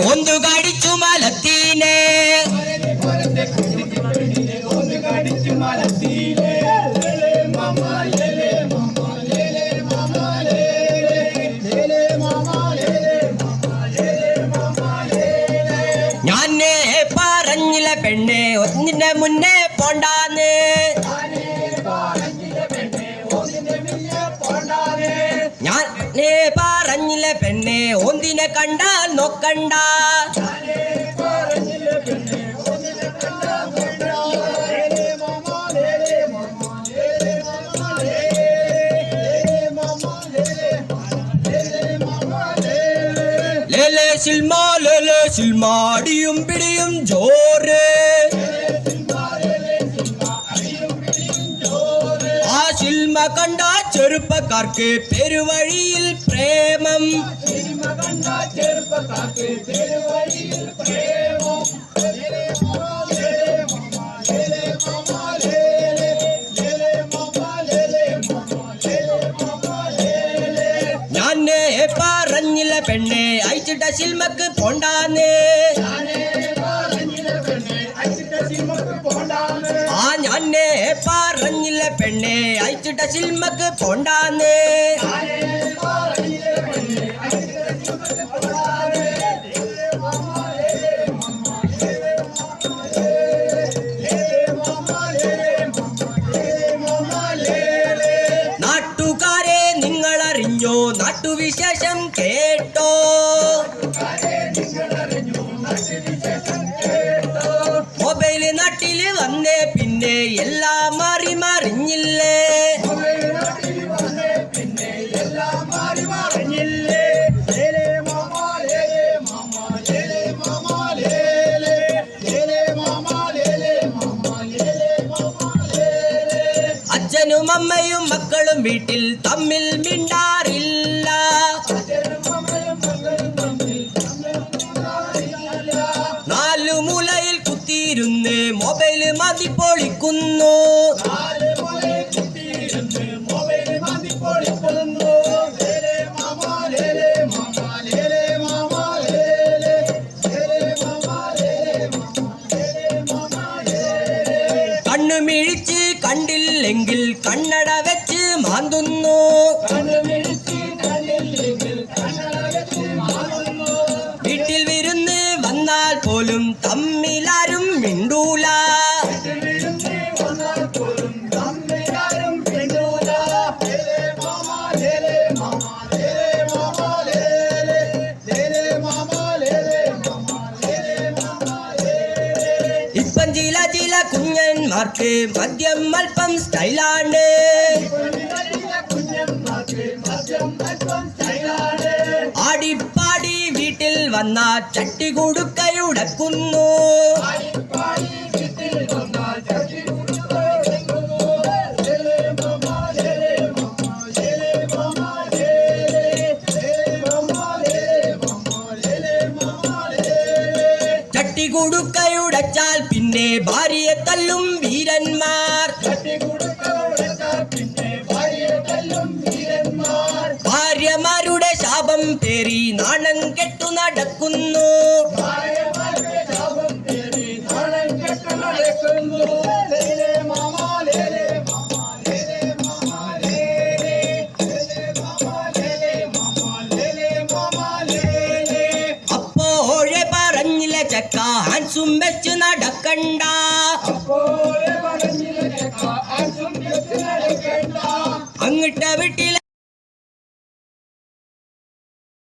ಒಂದು ಗಡಿಚು ಮಲತೀನೆ ഞാനേ പറഞ്ഞില്ല പെണ്ണെ ഒന്നിന്റെ മുന്നേ പോണ്ടാന്ന് ഞാനേ പറഞ്ഞില്ല പെണ്ണെ ഒന്നിനെ കണ്ടാൽ നോക്കണ്ട ലേലെ സിൽമാ അടിയും പിടിയും ജോറ് ആ സിൽമ കണ്ട ചെറുപ്പക്കാർക്ക് പെരുവഴിയിൽ പ്രേമം ഞാനേ പറഞ്ഞില്ല പെണ്ണെ അയച്ചിട്ട സിൽമക്ക് പോണ്ടാന്ന് ആ ഞാനേ പറഞ്ഞില്ല പെണ്ണെ അയച്ചിട്ട സിൽമക്ക് പോണ്ടാന്ന് നാട്ടുകാരെ നിങ്ങളറിഞ്ഞോ നാട്ടുവിശേഷം കേട്ടോ മൊബൈല് നാട്ടില് വന്നേ പിന്നെ എല്ലാം മാറി മറിഞ്ഞില്ലേ അച്ഛനും അമ്മയും മക്കളും വീട്ടിൽ തമ്മിൽ മിണ്ടാറില്ല നാലു മൂലയിൽ കുത്തിയിരുന്ന് മൊബൈല് മതി പൊളിക്കുന്നു കണ്ണു മിഴിച്ച് കണ്ടില്ലെങ്കിൽ കണ്ണട വെച്ച് മാന്തുന്നു വീട്ടിൽ വിരുന്ന് വന്നാൽ പോലും തമ്മിലാരും മിണ്ടൂല ഇപ്പം ചില കുഞ്ഞന്മാർക്ക് മദ്യം അല്പം സ്റ്റൈലാണ് ആടിപ്പാടി വീട്ടിൽ വന്ന ചട്ടി കുടുക്കയുടക്കുന്നു ചട്ടി കുടുക്കയുടച്ചാൽ പിന്നെ ഭാര്യയെ തല്ലും വീരന്മാർ ഭാര്യമാരുടെ ശാപം പേറി നാണം കെട്ടു നടക്കുന്നു അപ്പോഴെ പറഞ്ഞില്ല ചക്ക ഹാൻസും വെച്ച് നടക്കണ്ട